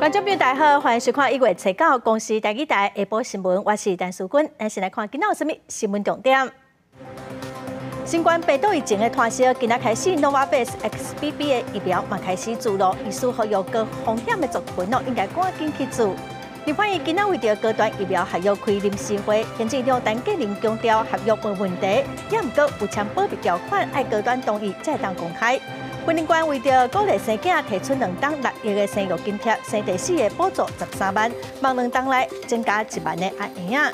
观众朋友大家好，欢迎收看1月7号公视台语台下晡新闻，我是陈淑君。咱先来看今仔有啥物新闻重点。新冠病毒疫情的传烧，今仔开始 Novavax XBB 的疫苗嘛开始注入，医师呼吁高风险的族群应该赶紧去注。立法院今仔为着高端疫苗合约开临时会，行政长陈建仁强调合约无问题，也毋过有签保密条款，爱高端同意才当公开。婚姻官为着鼓励生囝，提出2档6亿的生育津贴，生第4个补助13万，望2档内增加1万的阿婴仔。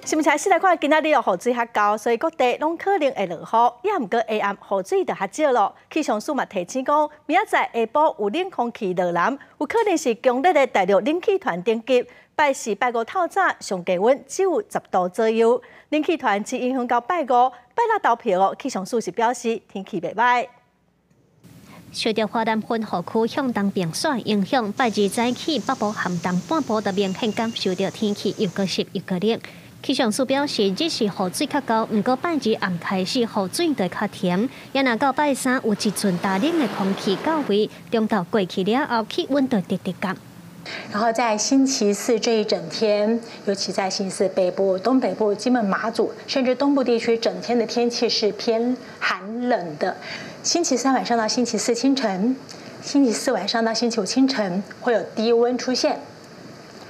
新闻先来看，今仔日雨水较高，所以各地拢可能会落雨，也毋过下暗雨水就较少咯。气象署嘛提醒讲，明仔载下晡有冷空气落南，有可能是强烈的大陆冷气团顶级。拜4、拜5透早上低温只有10度左右，冷气团只影响到拜5、拜6投票。气象署是表示天气袂歹。受到华南分河区向东并线影响，拜2早起北部含东半部都明显感受到天气又个湿又个冷。气象署表示，只是雨水较高，毋过拜2暗开始雨水就较甜，也若到拜3有一阵大冷的空气到位，中昼过去了后，气温就直直降。然后在星期4这一整天，尤其在星期4北部、东北部、金门、马祖，甚至东部地区，整天的天气是偏寒冷的。星期3晚上到星期4清晨，星期4晚上到星期5清晨会有低温出现。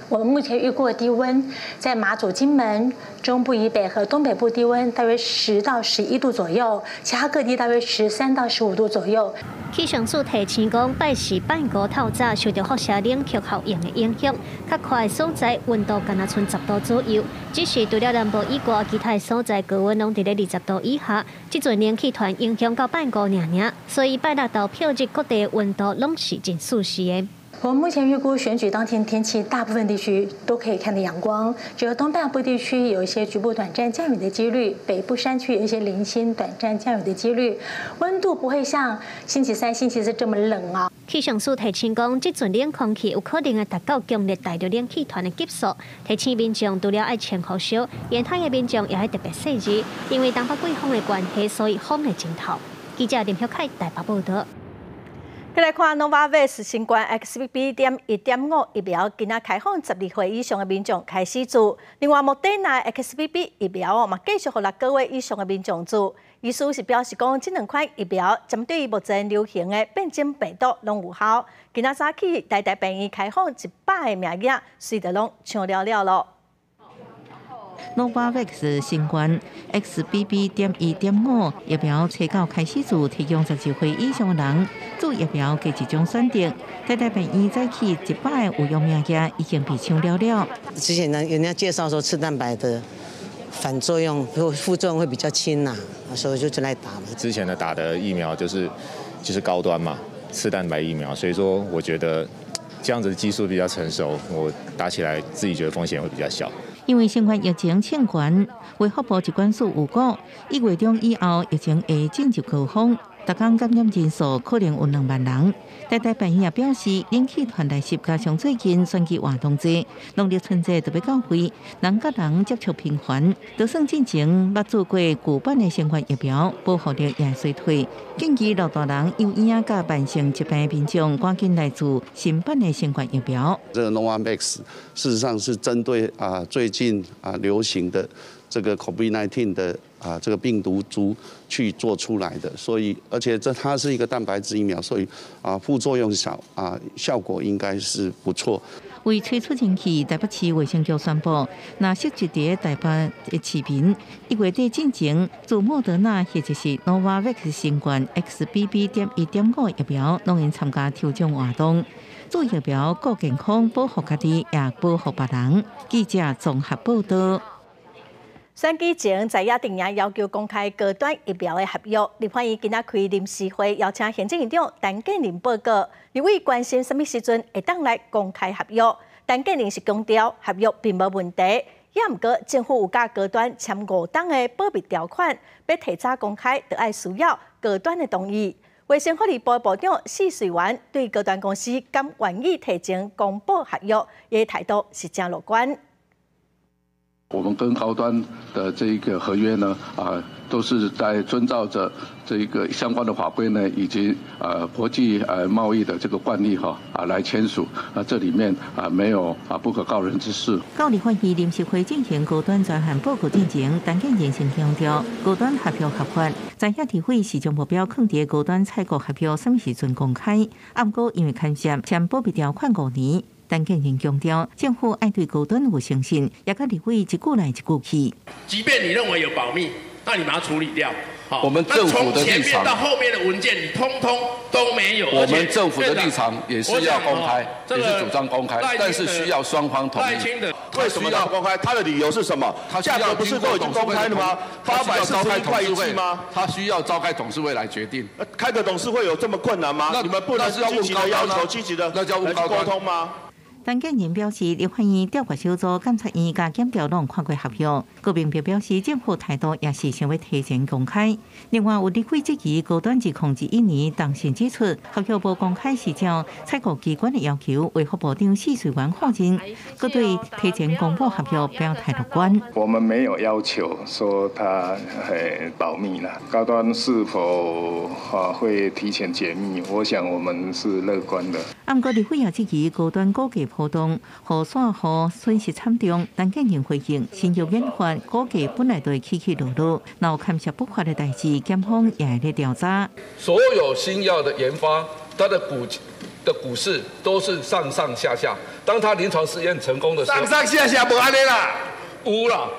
我们目前预估的低温，在马祖、金门、中部以北和东北部低温大约10到11度左右，其他各地大约13到15度左右。气象署提醒讲，拜4、拜5透早受到辐射冷却效应的影响，较快的所在温度敢若剩10度左右。只是除了南部以外，其他的所在高温拢伫咧20度以下。这阵冷气团影响到拜5尔，所以拜6投票日各地的温度拢是真舒适的。我们目前预估选举当天天气，大部分地区都可以看到阳光，只有东半部地区有一些局部短暂降雨的几率，北部山区有一些零星短暂降雨的几率，温度不会像星期3、星期4这么冷啊。气象署提醒讲，这阵冷空气有可能会达到强烈大陆冷气团的级数，提醒民众除了爱穿雨袖，沿海的民众也要特别小心，因为东北季风的关系，所以风会真透。记者林晓凯台北报道。再来看 Novavax 新冠 XBB.1.5 疫苗，今仔开放12岁以上的民众开始注。另外，莫德纳 XBB 疫苗嘛继续予6个月以上的民众注。医师是表示讲，这2款疫苗针对目前流行的变种病毒拢有效。今仔早起，台病院开放100个名额，随着拢抢了咯。Novavax 新冠 XBB.1.5 疫苗初稿开始注，提供12岁以上的人注疫苗加一种选择。台病院早起100个有用名额已经被抢了。之前呢，人家介绍说吃蛋白的反作用或副作用会比较轻呐，所以就来打了。之前的打的疫苗就是高端嘛，次蛋白疫苗，所以说我觉得这样子的技术比较成熟，我打起来自己觉得风险会比较小。因为新冠疫情欠悬，卫福部疾管署预估1月中以后疫情会进入高峰，每天感染人数可能有2万人。台病院也表示，冷气团来袭加上最近选举活动多，农历春节特别到位，人甲人接触频繁，就算进前捌做过旧版的新冠疫苗，保护力也衰退。建议老大人、幼婴甲慢性疾病民众赶紧来做新版的新冠疫苗。这个 Novavax 事实上是针对最近流行的这个 COVID-19 的这个病毒株去做出来的，所以而且它是一个蛋白质疫苗，所以副作用小效果应该是不错。为催促人气，台北市卫生局宣布，若涉及伫台北的市民1月底进前自莫德纳或者是 Novavax 新冠 XBB.1.5 疫苗，拢应参加抽奖活动。做疫苗顾健康，保护家己，也保护别人。记者综合报道。选举前，在野定也要求公开高端疫苗的合约。立法院今仔开临时会，邀请行政院长陈建仁报告。立委关心什么时阵会当来公开合约？陈建仁是强调合约并无问题，也毋过政府有甲高端签5档的保密条款，要提早公开，就要需要高端的同意。卫生福利部部长施瑞元对高端公司敢愿意提前公布合约，伊的态度是真乐观。我们跟高端的这个合约呢，都是在遵照着这个相关的法规呢，以及国际贸易的这个惯例来签署。这里面没有不可告人之事。到立法院临时会进行高端专项报告进前，陈建仁先强调，高端合约合法，在遐议会是将目标放伫高端采购合约什么时阵公开。不过因为牵涉签保密条款5年。陈建仁强调，政府爱对高端有信心，也跟立委一句来一句去。即便你认为有保密，那你把它处理掉。我们政府的立场，从前面到后面的文件，你通通都没有。我们政府的立场也是要公开，也是主张公开，但是需要双方同意。为什么要公开？他的理由是什么？价格不是都已经公开了吗？841块一季吗？他需要召开董事会来决定。开个董事会有这么困难吗？你们不能积极的要求、积极的来沟通吗？陈建仁表示，立法院调查小组监察院甲检调拢看过合约，高明表示政府态度也是想要提前公开。另外，有立委质疑高端自2021年当时指出，合约无公开时照采购机关的要求，为何部长试水员获证，各对提前公布合约表态乐观。我们没有要求说它保密了，高端是否会提前解密？我想我们是乐观的。不过，立委也质疑高端股价波动，雨伞雨损失惨重。陈建仁回应，新药研发股价本来就会起起落落，若有牵涉不法的代志，检方也会来调查。所有新药的研发，它的股市都是上上下下。当它临床试验成功的时候，上上下下无安尼啦，有啦。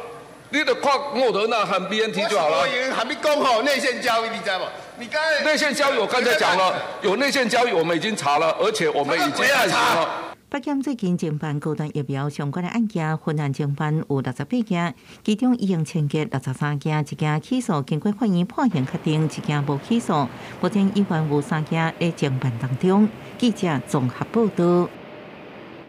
你就看莫德纳和 BNT 就好了。我以为还没讲好内线交易，你知道吗？你刚才内线交易我刚才讲了，有内线交易我们已经查了，而且我们已经判刑了。北检最近侦办高端疫苗相关的案件，分案侦办有68件，其中已经签结63件，1件起诉，经过法院判刑确定，1件无起诉。目前依然有3件在侦办当中。记者综合报道。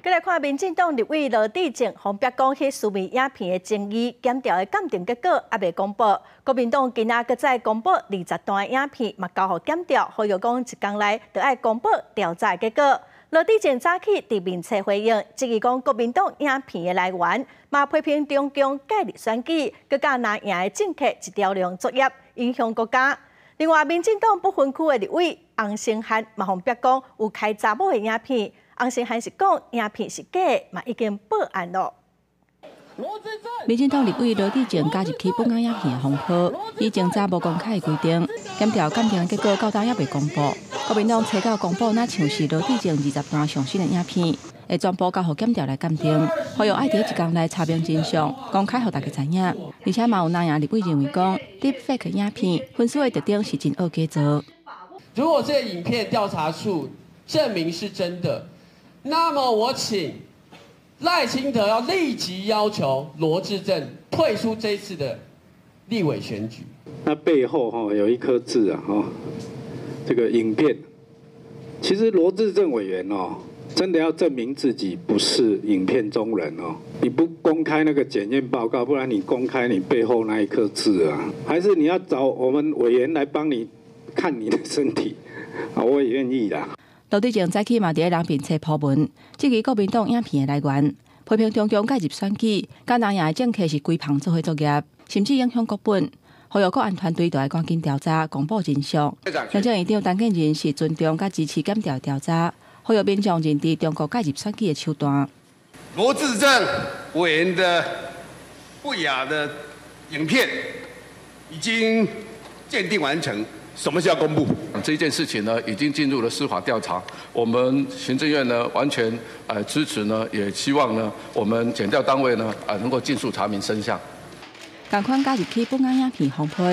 再来看民进党立委罗致政方白讲迄书面影片的争议，检调的鉴定结果还未公布。国民党今仔搁再公布20段影片，嘛交互检调，呼吁讲1天内就要公布调查结果。罗致政早起伫面册回应，质疑讲国民党影片的来源，嘛批评中共介入选举，佮甲拿赢的政客一条龙作业，影响国家。另外，民进党不分区的立委洪胜汉嘛方白讲有开查某的影片。洪胜汉是讲影片是假的，嘛已经报案了。民进党立委罗致政加入去本案影片的风波，以前早无公开的规定，检调鉴定的结果到今也未公布。国民党找到公布那像是罗致政20段上新的影片，会全部交予检调来鉴定，呼吁爱伫1天内查明真相，公开予大家知影。而且嘛有那样立委认为讲 ，Deepfake 影片分析的特点是真恶假造。如果这个影片调查处证明是真的，那么我请赖清德要立即要求罗致政退出这一次的立委选举。那背后有一颗痣啊这个影片，其实罗致政委员真的要证明自己不是影片中人你不公开那个检验报告，不然你公开你背后那一颗痣啊，还是你要找我们委员来帮你看你的身体我也愿意啦。罗致政早起嘛伫人面册铺文，质疑国民党影片的来源，批评中共介入选举，甲拿赢的政客是规旁做伙作业，甚至影响国本。呼吁国安团队就要赶紧调查，公布真相。行政院长陈建仁是尊重甲支持检调调查，呼吁民众认知中国介入选举的手段。罗致政委员的不雅的影片已经鉴定完成。什么叫公布？这件事情呢，已经进入了司法调查。我们行政院呢，完全支持呢，也希望呢，我们检调单位呢，能够尽速查明真相。同款加入去本案影片风波，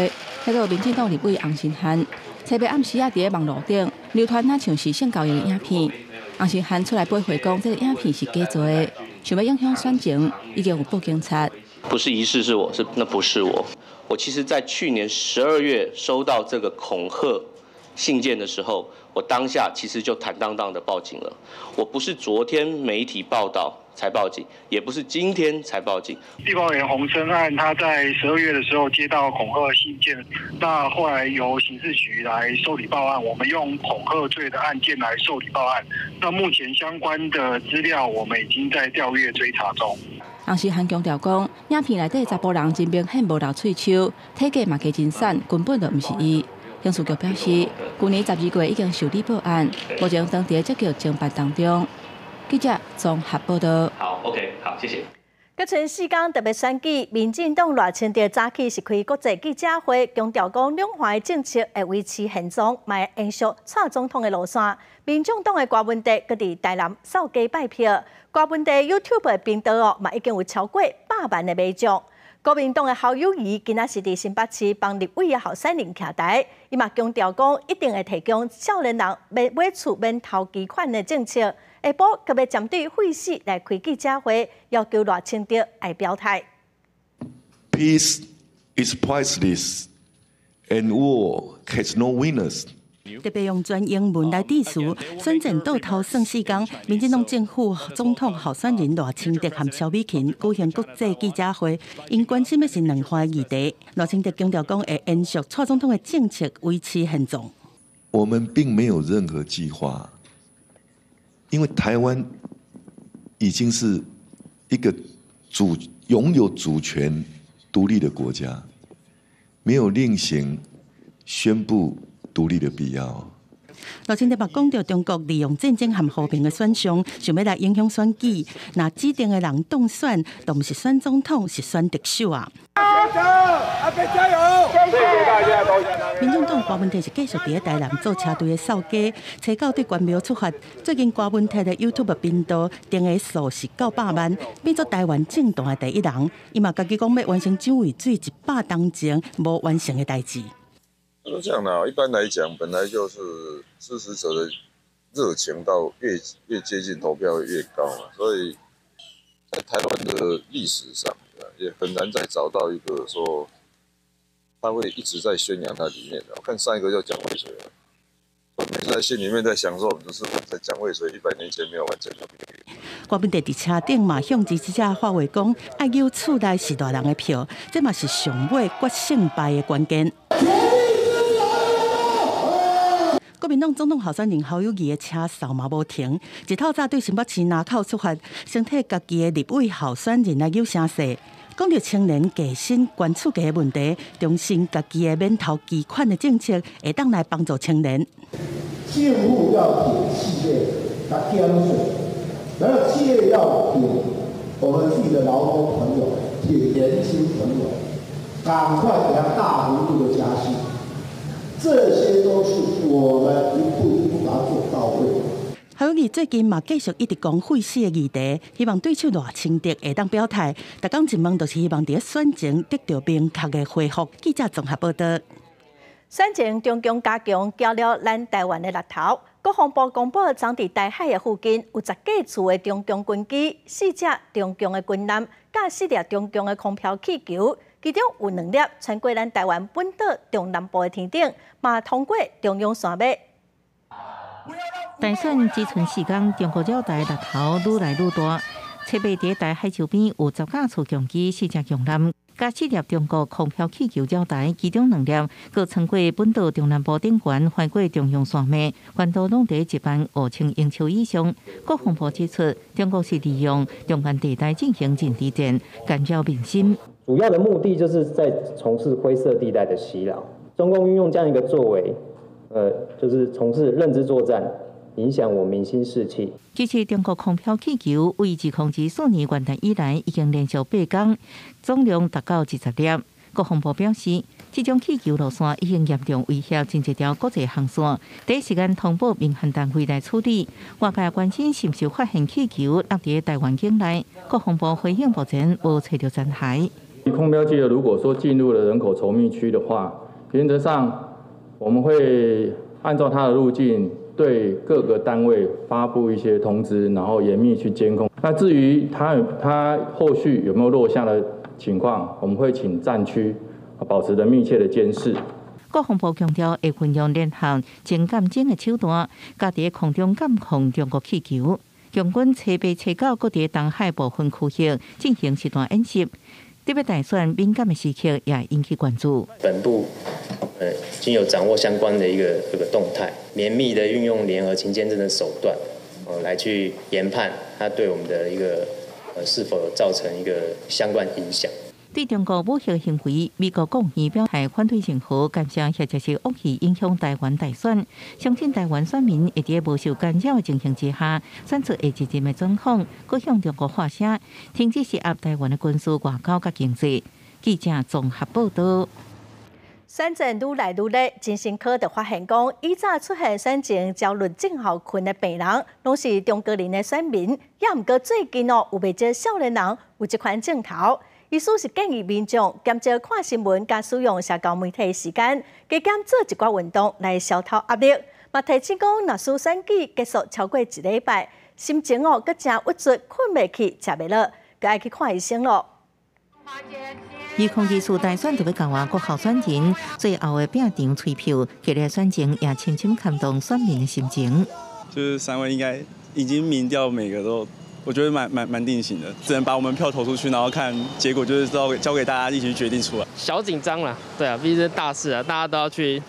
迄个民进党立委洪胜汉，特别暗时伫网络顶流传那像是性教育的影片。洪胜汉出来驳回讲，这个影片是假做的，想要影响选情，已经有报警察。不是疑似是我，那不是我。我其实，在去年12月收到这个恐吓信件的时候，我当下其实就坦荡荡的报警了。我不是昨天媒体报道才报警，也不是今天才报警。地方委员洪生案，他在12月的时候接到恐吓信件，那后来由刑事局来受理报案，我们用恐吓罪的案件来受理报案。那目前相关的资料，我们已经在调阅追查中。洪世汉强调讲，影片内底查甫人真明显无流喙鬚，体格嘛加真瘦，根本就不是伊。刑事局表示，去年12月已经受理报案，目前当地积极侦办当中。记者综合报道。好 ，OK， 好，谢谢。隔剩4天特别选举，民进党赖清德早起是开国际记者会，强调讲两岸的政策会维持现状，嘛会延续蔡总统的路线。民众党的郭文哲搁伫台南扫街拜票，郭文哲 YouTube 的频道嘛已经有超过100万的观众。国民党的侯友宜今仔是伫新北市帮立委的候选人徛台，伊嘛强调讲一定会提供少年人免买厝免投期款的政策。下晡特别针对废死来开记者会，要求赖清德爱表态。Peace is priceless, and war has no winners. 特别用全英文来致辞，选战倒头算4天，民进党政府总统候选人赖清德和萧美琴举行国际记者会，因关心的是两岸议题。赖清德强调讲会延续蔡总统的政策，维持现状。我们并没有任何计划，因为台湾已经是一个拥有主权独立的国家，没有另行宣布独立的必要。赖清德嘛讲到，中国利用战争和和平的选项，想要来影响选举。那指定的人当选，都不是选总统，是选特首啊！加油！谢谢大家。民众党郭文哲是继续伫台南做车队的扫街，车到对关庙出发。最近郭文哲的 YouTube 频道订阅数是900万，变做台湾政坛的第一人。伊嘛家己讲要完成蒋渭水100当前无完成的代志。是这样的，一般来讲，本来就是支持者的热情到越接近投票越高，所以在台湾的历史上也很难再找到一个说他会一直在宣扬他理念的。我看上一个叫蒋渭水，我每次在心里面在想说，我们就是在蒋渭水100年前没有完成的。郭文哲伫车顶嘛向支持者发话讲，爱有厝内是大人的票，这嘛是上尾决胜败的关键。国民党总统候选人侯友宜的车扫嘛无停，一透早对新北市南口出发，先替家己的立委候选人来有声势，讲到青年加薪、关厝价的问题，重申家己的免投期款的政策，会当来帮助青年。政府要挺企业来减税，然后企业要挺我们自己的劳工朋友、挺年轻朋友，赶快给他大幅度的加薪。这些都是我们一步一步把它做到位。侯友宜最近嘛继续一直讲废死的议题，希望对手赖清德会当表态。逐工一问，就是希望在选前得到明确的回复。记者综合报道。选前中共加强交了咱台湾的力头。国防部公布，昨伫台海的附近有10架次的中共军机，4只中共的军舰，甲4粒中共的空飘气球。其中有2粒穿过咱台湾本岛中南部的天顶，嘛通过中央线尾。大选只剩4天，中国绕台力头愈来愈大。设备伫台海周边有10架次强机、4只强舰，加4粒中国空飘气球绕台，其中2粒佫穿过本岛中南部顶悬，翻过中央线尾，全都拢伫15000英尺以上。国防部指出，中国是利用中原地带进行近地战，干扰民心。主要的目的就是在从事灰色地带的洗脑。中共运用这样一个作为，就是从事认知作战，影响我民心士气。其实，中国空飘气球为2024年元旦以来已经连续8天，总量达到20粒。国防部表示，这种气球路线已经严重威胁真一条国际航线，第一时间通报民航单位来处理。外界关心是不是发现气球落在台湾境内，国防部回应目前无找到残骸。空标记的，如果说进入了人口稠密区的话，原则上我们会按照它的路径，对各个单位发布一些通知，然后严密去监控。那至于它后续有没有落下的情况，我们会请战区保持着密切的监视。国防部强调，会运用联合情感侦的手段，家己空中监控中国气球。共军车8、车9各地东海部分区域进行实弹演习，特别大选敏感的时刻也引起关注。本部已经有掌握相关的一个动态，绵密的运用联合情监侦的手段，来去研判它对我们的一个是否有造成一个相关影响。对中国武力行为，美国国会表态反对任何干涉或者是恶意影响台湾大选，相信台湾选民会在无受干扰的情形之下，选出会支持的总统，各向中国发声，停止施压台湾的军事、外交和经济。记者综合报道。选战愈来愈烈，精神科就发现讲，以早出现选前焦虑症候群的病人，拢是中高龄的选民，也毋过最近有袂少少年人有这款症头。医师是建议民众减少看新闻，加使用社交媒体时间，加减做一寡运动来消透压力。嘛提醒讲，若是选举结束超过1礼拜，心情阁真郁卒，困袂去，食袂落，阁爱去看医生咯。预控技术大选就要到啊，各候选人最后的拼场催票，今日选情也深深牵动选民的心情。就是3位应该已经民调每个都。我觉得蛮定型的，只能把我们票投出去，然后看结果，就是交给大家一起决定出来。小紧张啦，对啊，毕竟是大事啊，大家都要去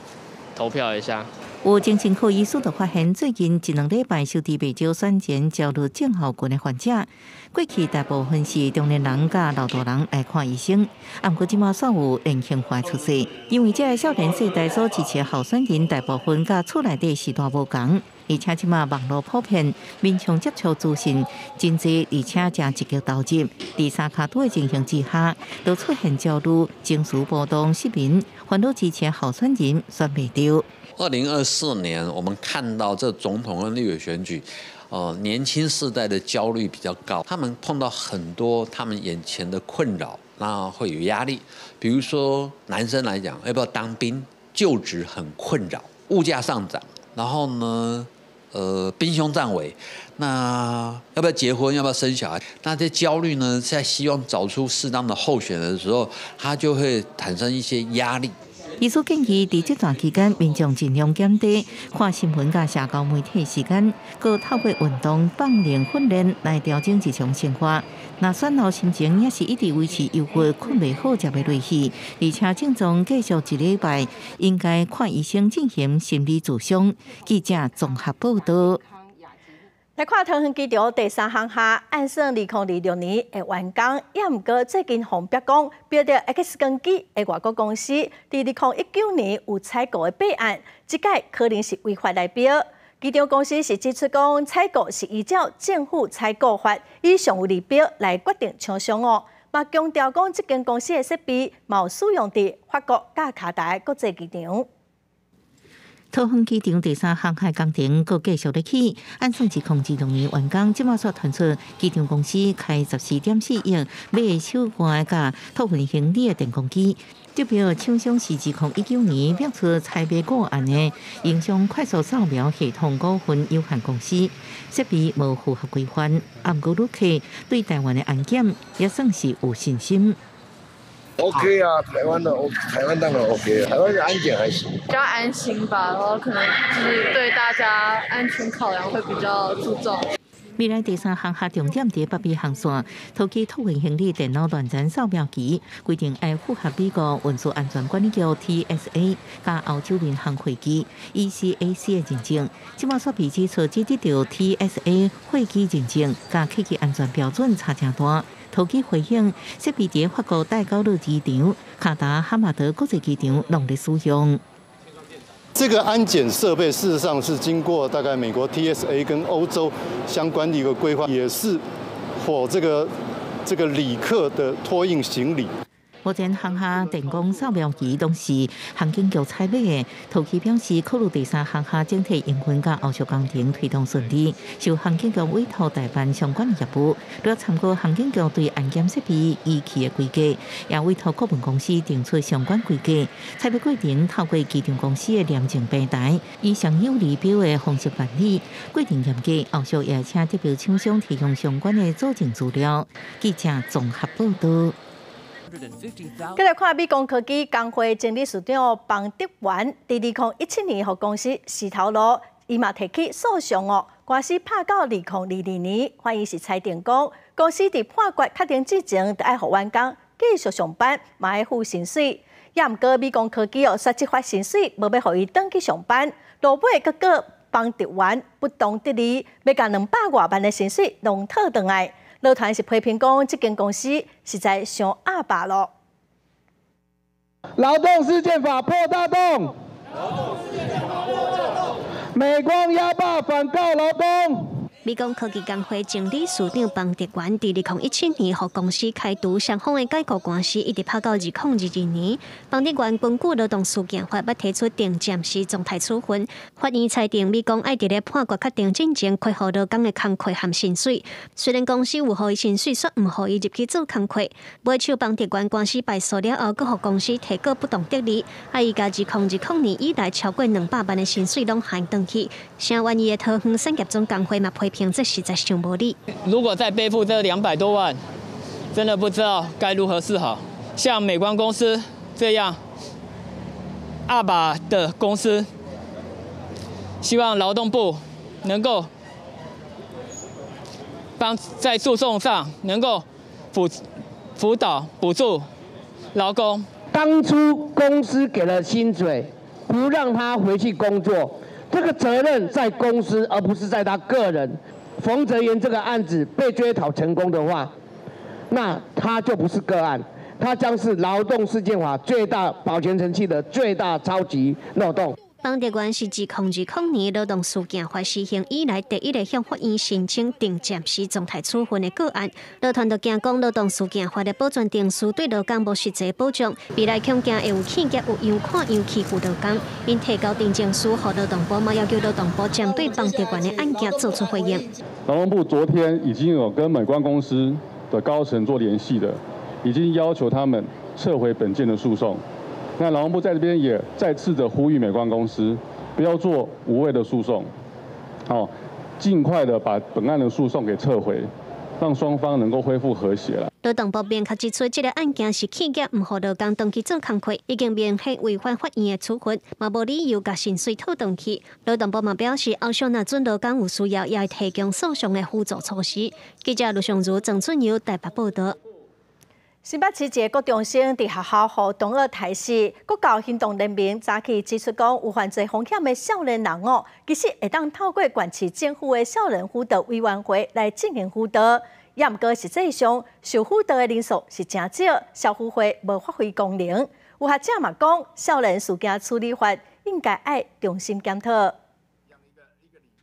投票一下。有精神科医师就发现，最近1、2礼拜收到袂少选前焦虑症候群的患者，过去大部分是中年人甲老大人来看医生，不过即马煞有年轻化出现，因为这个少年世代所支持的候选人大部分甲厝内底时代无同。而且即马网络普遍，民众接触资讯真济，而且正积极投入。第三卡都的情形之下，都出现焦虑、情绪波动失眠，烦恼之前候选人选袂到。2024年，我们看到这总统跟立委选举，年轻世代的焦虑比较高，他们碰到很多他们眼前的困扰，那会有压力。比如说男生来讲，要不要当兵，就职很困扰，物价上涨，然后呢？兵凶战危，那要不要结婚？要不要生小孩？那这焦虑呢，在希望找出适当的候选人的时候，他就会产生一些压力。医师建议，在这段期间，民众尽量减低看新闻甲社交媒体时间，佮透过运动、放练、训练来调整日常生活。那选后心情也是一直维持忧郁、困袂好、食袂落去，而且症状继续1礼拜，应该看医生进行心理咨询。记者综合报道。来看桃园机场第3航厦，按算2026年会完工，也毋过最近红标讲，标着 X 光机的外国公司，伫2019年有采购的备案，即届可能是违法来标。机场公司是指出讲，采购是依照政府采购法以上有利标来决定厂商哦。嘛强调讲，这间公司的设备嘛有使用伫法国甲卡达国际机场。桃园机场第3航海工程阁继续咧起，按算2026年完工，即马所传出机场公司开14.4亿买手换甲透云行李的电工机。代表厂商是2019年标出采买个案的影像快速扫描系统股份有限公司，设备无符合规范，不过旅客对台湾的安检也算是有信心。OK 啊，台湾当然 OK 啊，台湾的安检还行，比较安心吧，然后可能就是对大家安全考量会比较注重。未来第3航厦重点伫北美航线，投机托运行李电脑断层扫描机，规定要符合美国运输安全管理局 TSA 加欧洲民航会议 ECAC 的认证。即马所被指出，只得到 TSA 会议认证加客机安全标准差真大。投机回应设备伫法国戴高乐机场、卡达哈马德国际机场拢在使用。这个安检设备事实上是经过大概美国 TSA 跟欧洲相关的一个规划，也是for这个旅客的托运行李。目前航厦电工扫描机都是航警局采买的。头期表示，考虑第3航厦整体营运甲后续工程推动顺利，受航警局委托代办相关业务，要参考航警局对安检设备仪器的规格，也委托顾问公司定出相关规格。采买过程透过机场公司的廉政平台，以上有利标的方式办理，规定严格。后续也请代表厂商提供相关的佐证资料。记者综合报道。再来看美光科技工会经理事长邦德元，伫2017年，互公司石头路伊嘛提起诉讼哦，官司拍到2022年，反而是裁定讲，公司伫判决确定之前，就爱互员工继续上班，嘛爱付薪水。也毋过，美光科技实际发薪水，无要互伊登去上班，落尾结果帮职员不当得利，要甲200多万的薪水弄讨倒来。乐团是批评讲，这间公司实在伤阿爸咯。劳动事件法破大洞，美光压霸反告劳工。美光科技工会经理事长方德元伫2017年互公司开除双方的解雇官司，一直拍到2022年。方德元根据劳动事件法要提出定暂时状态处分，法院裁定美光爱伫咧判决确定之前开互劳工的工课和薪水。虽然公司有互伊薪水，却毋互伊入去做工课。尾手方德元官司败诉了后，佫互公司提告不当得利，伊甲2020年以来超过200万的薪水拢还回去。声援伊的桃园产业总工会嘛批评这实在伤无理。如果再背负这200多万，真的不知道该如何是好。像美光公司这样阿爸的公司，希望劳动部能够在诉讼上能够辅导补助劳工。当初公司给了薪水，不让他回去工作。这个责任在公司，而不是在他个人。冯哲元这个案子被追讨成功的话，那他就不是个案，他将是劳动事件法最大保全程序的最大超级漏洞。方德元是2020年劳动事件法施行以来第一个向法院申请定暂时状态处分的个案。劳团就惊讲，劳动事件法的保全定书对劳工无实际保障，未来恐惊会有企业有样看样欺负劳工。因提交定证书，予劳动部嘛要求劳动部针对方德元的案件做出回应。劳动部昨天已经有跟美光公司的高层做联系的，已经要求他们撤回本件的诉讼。那劳动部在这边也再次的呼吁美光公司不要做无谓的诉讼，尽快的把本案的诉讼给撤回，让双方能够恢复和谐了。劳动部明确指出，这个案件是企业唔互劳工登去做工课，已经明显违反法院的处分，嘛无理由甲薪水讨回去。劳动部嘛表示，后续若准劳工有需要，也会提供诉讼的辅助措施。记者卢尚如、郑春友台北报道。新北市一个高中生伫学校互同学抬死，国教行动联盟早起指出讲，有犯罪风险的少年人其实会当透过县市政府的少年辅导委员会来进行辅导。也毋过实际上，受辅导的人数是真少，少辅会无发挥功能。有学者嘛讲，少年事件处理法应该爱重新检讨。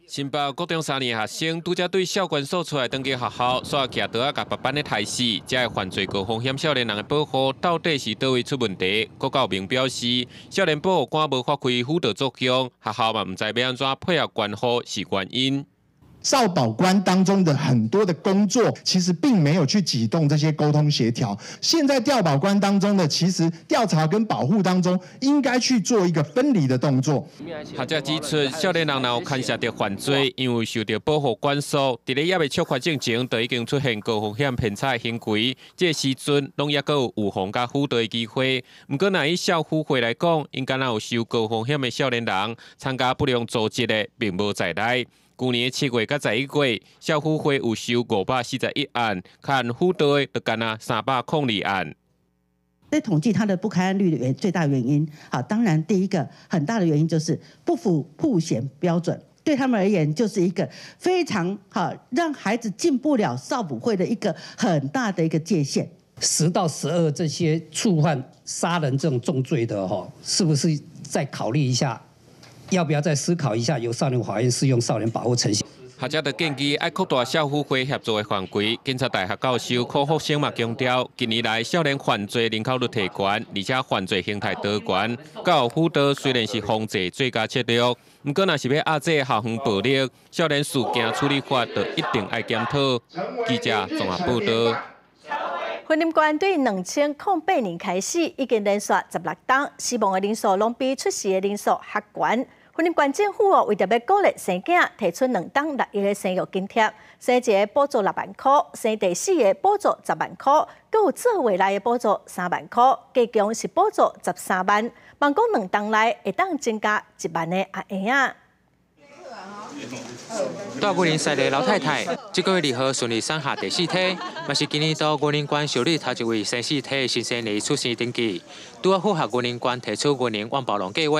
新北国中3年学生拄则对校管所出来登记学校，煞徛倒啊，甲别班的抬死，这犯罪高风险少年人的保护到底是倒位出问题？国教明表示，少年保护官无发挥辅导作用，学校嘛毋知要安怎配合管护是原因。少保官当中的很多的工作，其实并没有去启动这些沟通协调。现在调保官当中的，其实调查跟保护当中，应该去做一个分离的动作。学者指出，少年人若有牵涉到犯罪，因为受到保护管束，伫咧也未触发之前，就已经出现高风险偏差的行为。这时阵，拢也阁有预防甲辅导的机会。不过，若以校辅会来讲，应该若有受高风险的少年人参加不良组织的，并无在内。去年7月到11月，校辅会有收541案，看辅导的就干302案。在统计它的不开案率的最大原因，当然第一个很大的原因就是不符曝险标准，对他们而言就是一个非常让孩子进不了少辅会的一个很大的一个界限。10到12这些触犯杀人这种重罪的是不是再考虑一下？要不要再思考一下，由少年法院适用少年保护程序？学者就建议要扩大校辅会协作的范围。警察大学教授柯福生嘛强调，近年来少年犯罪人口率提悬，而且犯罪形态多元。教育辅导虽然是防治最佳策略，不过若是要压制校园暴力，少年事件处理法就一定要检讨。记者综合报道。婚姻官对2008年开始，已经连续16档，死亡的人数拢比出事的人数还悬。婚姻官政府为着要鼓励生囝，提出2档6亿的生育津贴，生一个补助6万块，生第4个补助10万块，佮有做未来的补助3万块，加强是补助13万。望讲2档内会当增加1万的阿婴仔。大武林赛的老太太，这个月2号顺利生下第4胎，嘛是今年到武林关受理头一位生4胎的新生儿出生登记。拄啊符合武林关提出武林万宝龙计划，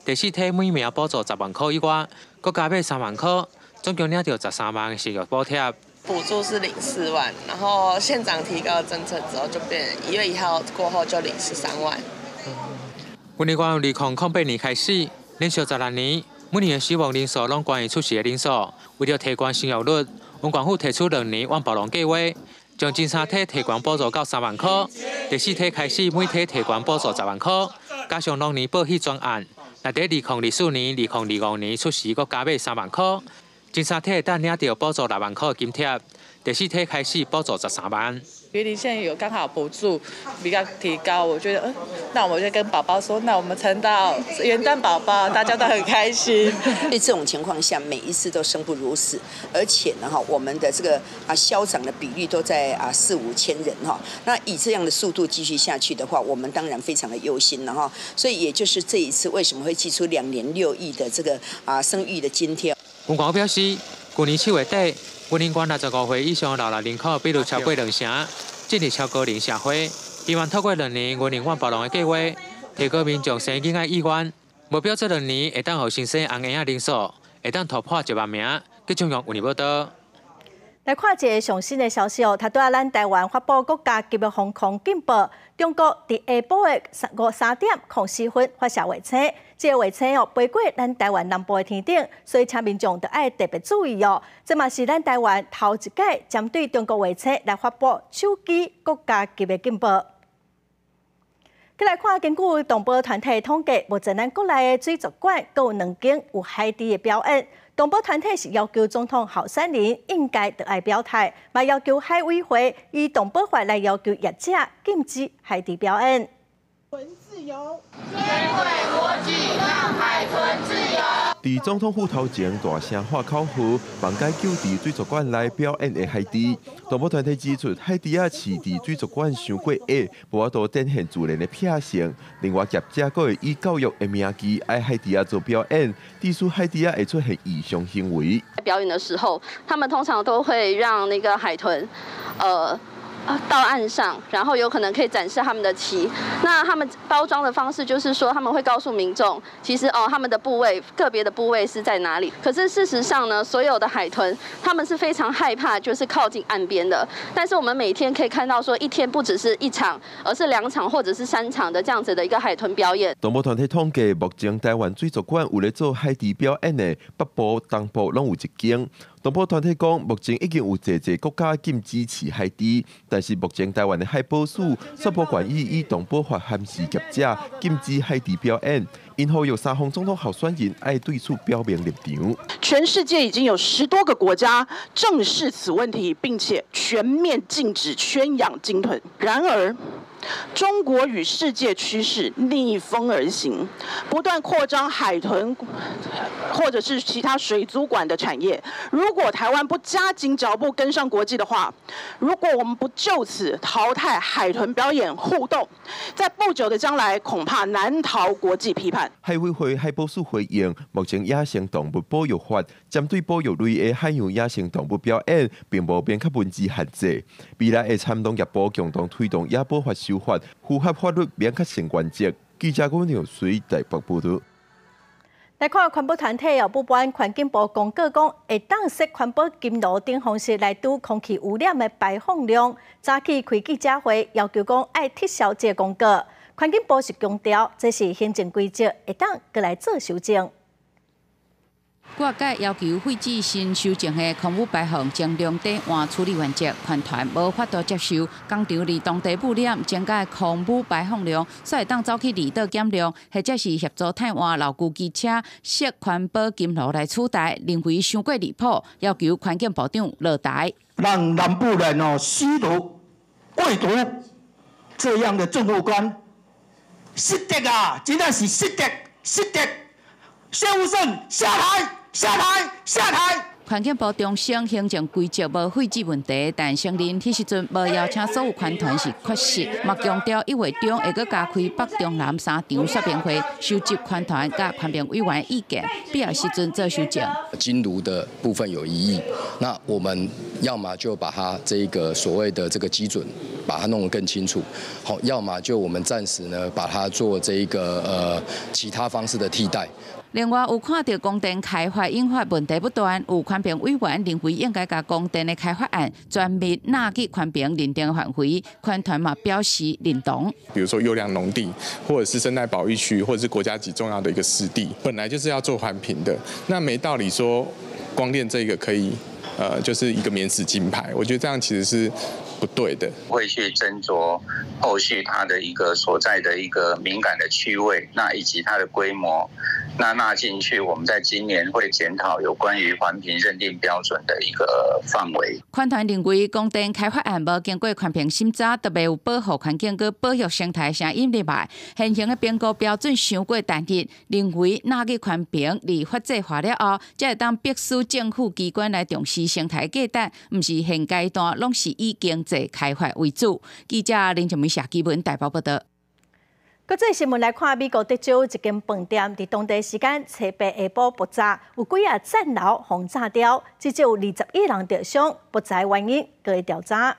第4胎每名补助10万块以外，佮加码3万块，总共领到13万的生育补贴。补助是领4万，然后县长提高政策之后就变1月1号过后就领13万。武林关由2008年开始，连续16年，每年的死亡人数拢高于出世的人数。为了提高生育率，文管府提出2年万宝龙计划，将前3胎提悬补助到3万块，第4胎开始每胎提悬补助10万块，加上2年保险专案，若在2024年、2025年出世，佮加码3万块。前3胎会当领到补助6万块的津贴，第4胎开始补助13万。园林现在有刚好补助比较提高，我觉得那我就跟宝宝说，那我们撑到元旦宝宝，大家都很开心。在这种情况下，每一次都生不如死，而且呢我们的这个消长的比率都在4、5千人那以这样的速度继续下去的话，我们当然非常的忧心了所以也就是这一次为什么会寄出2年6亿的这个生育的津贴。文管表示，去年7月底，武林关65岁以上老人口比率超过2成，进入超高龄社会。希望透过2年武林万宝龙的计划，提高民众生囡仔意愿。目标这2年会当互新生红婴仔人数会当突破1万名，即将用有年报道。来看一个上新的消息他对咱台湾发布国家级的防空警报，中国伫下晡的3点04分发射卫星，这个卫星飞过咱台湾南部的天顶，所以请民众都要特别注意这嘛是咱台湾头一届针对中国卫星来发布手机国家级的警报。再来看，根据动保团体统计，目前咱国内的水族馆各有2间有海底的表演。动保团体是要求总统候选人应该得爱表态，嘛要求海委会以动保法来要求业者禁止海底表演。豚自由，摧毁国际，让海豚自由。伫总统府头前大声喊口号，放解救伫水族馆内表演的海底。动保团体指出，海底仔饲伫水族馆伤过矮，无法度展现自然的撇性。另外，业者阁会以教育的名义爱海底仔做表演，致使海底仔会出现异常行为。表演的时候，他们通常都会让那个海豚，到岸上，然后有可能可以展示他们的鳍。那他们包装的方式就是说，他们会告诉民众，其实他们的部位个别的部位是在哪里。可是事实上呢，所有的海豚他们是非常害怕，就是靠近岸边的。但是我们每天可以看到说，一天不只是1场，而是2场或者是3场的这样子的一个海豚表演。动保团体统计，目前台湾水族馆有咧做海底表演的，北部、东部拢有1间。动保团体讲，目前已经有侪国家禁止饲海底，但是目前台湾的海保署宣布愿意以动保法限制业者禁止海底表演，因呼吁3方总统候选人爱对此表明立场。全世界已经有10多个国家正视此问题，并且全面禁止圈养鲸豚。然而，中国与世界趋势逆风而行，不断扩张海豚或者是其他水族馆的产业。如果台湾不加紧脚步跟上国际的话，如果我们不就此淘汰海豚表演互动，在不久的将来恐怕难逃国际批判。海委会海保署回应，目前野生动物保育法针对保育类的海洋野生动物表演，并无明确文字限制。未来会参同业部共同推动野保法修法，符合法律明确性原则。记者郭文亮随台北报道。来看环保团体不颁环境部公告讲，会当设环保金炉等方式来堵空气污染的排放量。早起开记者会，要求讲爱撤销这公告。环境部是强调，这是行政规则，会当过来做修正。各界要求废止新修正的空污排放将量底换处理原则，团团无法度接受。工厂离当地污染增加的空污排放量，煞会当走去离岛减量，或者是协助汰换老旧机车，设环保金炉来取代，认为伤过离谱，要求环境部长落台。让南部人吸毒、贵毒这样的政务官，失德啊！真的是失德，失德！谢武胜下台，下台，下台！环境部中心行政规则无废止问题，但承认迄时阵无邀请所有款团是缺失，嘛强调1月中会阁加开北中南3场说明会，收集款团甲环评委员意见，必要时阵做修正。金炉的部分有异议，那我们要么就把它这个所谓的这个基准把它弄得更清楚，好，要么就我们暂时呢把它做这一个其他方式的替代。另外，有看到供电开发引发问题不断，有环评委员认为应该将供电的开发案全面纳入环评认定范围，款团嘛表示认同。比如说优良农地，或者是生态保育区，或者是国家级重要的一个湿地，本来就是要做环评的，那没道理说光电这个可以就是一个免死金牌，我觉得这样其实是不对的。会去斟酌后续它的一个所在的一个敏感的区位，那以及它的规模。那纳进去，我们在今年会检讨有关于环评认定标准的一个范围。款团认为，供电开发案无经过环评审查，特别有保护环境佮保育生态声音入来，现行的评估标准伤过单一，认为纳入环评立法制化了后，才会当迫使政府机关来重视生态价值，毋是现阶段拢是以经济开发为主。记者林正美社基本台北报道。国际新闻来看，美国德州一间饭店伫当地时间初八下晡爆炸，有几啊层楼轰炸掉，至少有21人受伤，不知原因，搁会调查。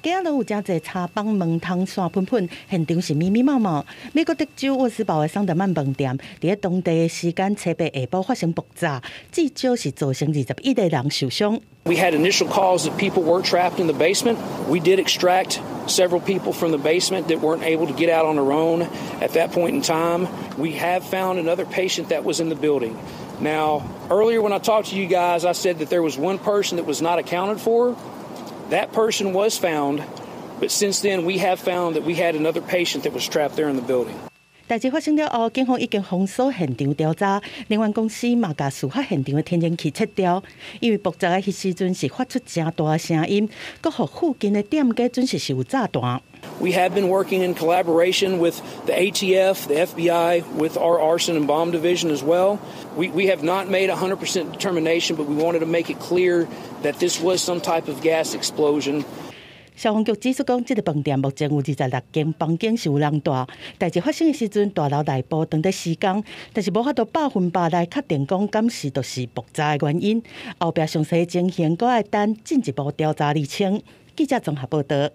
今日有真侪茶帮门窗散喷喷，现场是密密麻麻。美国德州沃斯堡的桑德曼饭店，伫当地时间初八下晡发生爆炸，至少是造成21个人受伤。We had initial calls that people were trapped in the basement. We did extract several people from the basement that weren't able to get out on their own at that point in time. We have found another patient that was in the building. Now, earlier when I talked to you guys, I said that there was one person that was not accounted for. That person was found, but since then we have found that we had another patient that was trapped there in the building. 代志发生了后，警方已经封锁现场调查，能源公司嘛甲事发现场的天然气撤掉，因为爆炸的迄时阵是发出真大的声音，阁互附近的店家准是有炸弹。We have been working in collaboration with the ATF, the FBI, with our arson and bomb division as well. We have not made 100% determination, but we wanted to make it clear that this was some type of gas explosion. 消防局指出讲，这个饭店目前有26间房间是有人住。代志发生的时阵，大楼内部正在施工，但是无法度100%来确定讲敢是就是爆炸的原因。后壁详细情形，阁要等进一步调查厘清。记者综合报道。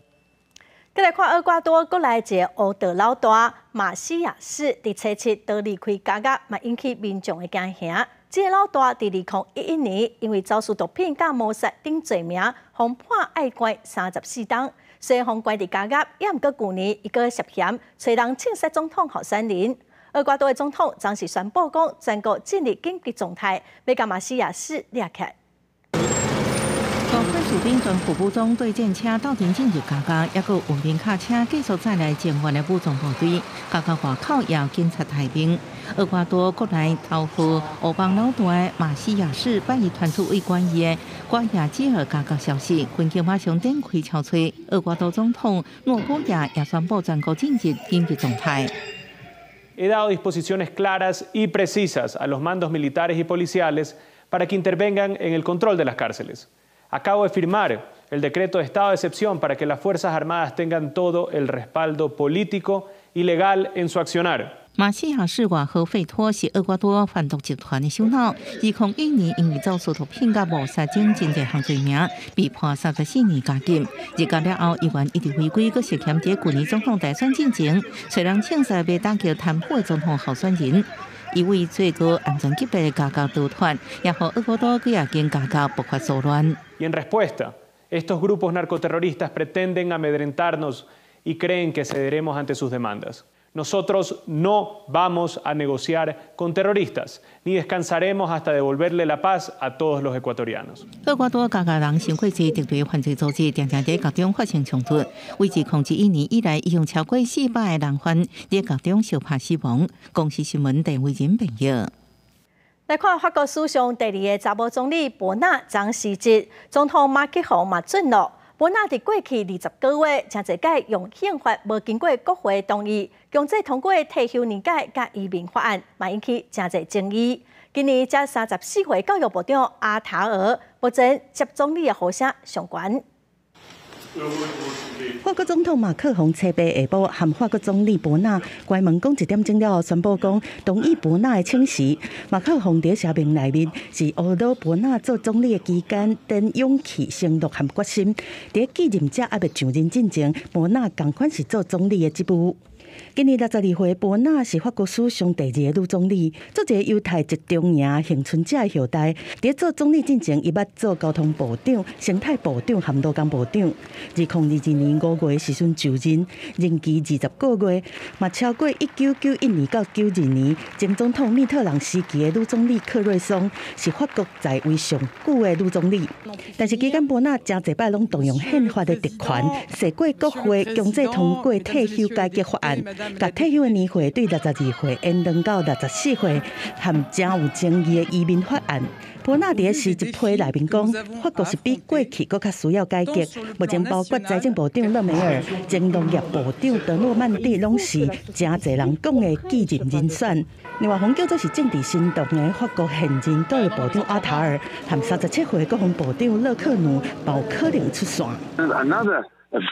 再来看厄瓜多，国来一个黑道老大马西亚斯，伫初七都离开家业，嘛引起民众的惊吓。这个老大伫2011年因为走私毒品甲谋杀等罪名，被判爱关34档。虽然被关伫家业，也毋过去年伊个涉嫌找人枪杀总统候选人。厄瓜多的总统暂时宣布讲，全国进入紧急状态，要甲马西亚斯抓起来。高快士兵全副武装对战车斗阵进入加加，也有运兵卡车继续载来前援的武装部队。加加外口也有警察排兵。厄瓜多国内头号乌帮老大马西亚斯拜伊传出为关于的瓜亚基尔加加消息，军警马上展开敲吹。厄瓜多总统诺波亚也宣布全国进入紧急状态。He dado disposiciones claras y precisas a los mandos militares y policiales para que intervengan en el control de las cárceles. Acabo de firmar el decreto de estado de excepción para que las Fuerzas Armadas tengan todo el respaldo político y legal en su accionar. 马西亚斯外号费托是厄瓜多贩毒集团的首脑，2012年因为走私毒品甲谋杀等真侪项罪名，被判34年监禁。入监了后，伊原一直违规，佮涉嫌在去年总统大选进前，找人枪杀被打击贪腐的总统候选人。一位最高安全级别的加加督团，也和厄瓜多佮也跟加加爆发骚乱。Y en respuesta, estos grupos narcoterroristas pretenden amedrentarnos y creen que cederemos ante sus demandas. Nosotros no vamos a negociar con terroristas, ni descansaremos hasta devolverle la paz a todos los ecuatorianos. 厄瓜多加加人上过节敌对犯罪组织，常常在各中发生冲突。为自控制1年以来，已用超过400个人犯在各中相拍死亡。公司新闻陈伟仁报道。来看法国史上第2个查某总理博纳将辞职，总统马克宏嘛准咯。博纳伫过去20个月，真侪届用宪法无经过国会同意，强制通过退休年改甲移民法案，嘛引起真侪争议。今年这34岁教育部长阿塔尔目前接总理的呼声上悬。法国总统马克宏车白下晡和法国总理博纳关门讲1点钟了，宣布讲同意博纳的请辞。马克宏在声明内面是懊恼博纳做总理的期间，等勇气、承诺和决心。在继任者还未上任之前，博纳同款是做总理的职务。今年62岁，博纳是法国史上第2个女总理，做一个犹太籍中裔幸存者的后代。在做总理之前，伊捌做交通部长、生态部长和劳工部长。2022年5月时阵就任，任期20个月，嘛超过1991年到92年前总统密特朗时期的女总理克瑞松，是法国在位上久的女总理。但是期间博纳真侪摆拢动用宪法的特权，涉过国会强制通过退休改革法案。甲退休的年岁对62岁延长到64岁，和真有争议的移民法案。博纳伫时一批内面讲，法国是比过去更较需要改革。目前包括财政部长勒梅尔、前农业部长德诺曼蒂，拢是真侪人讲的继任人选。另外，红叫做是政治行动的法国现任教育部长阿塔尔，和37岁国防部长勒克努，有可能出线。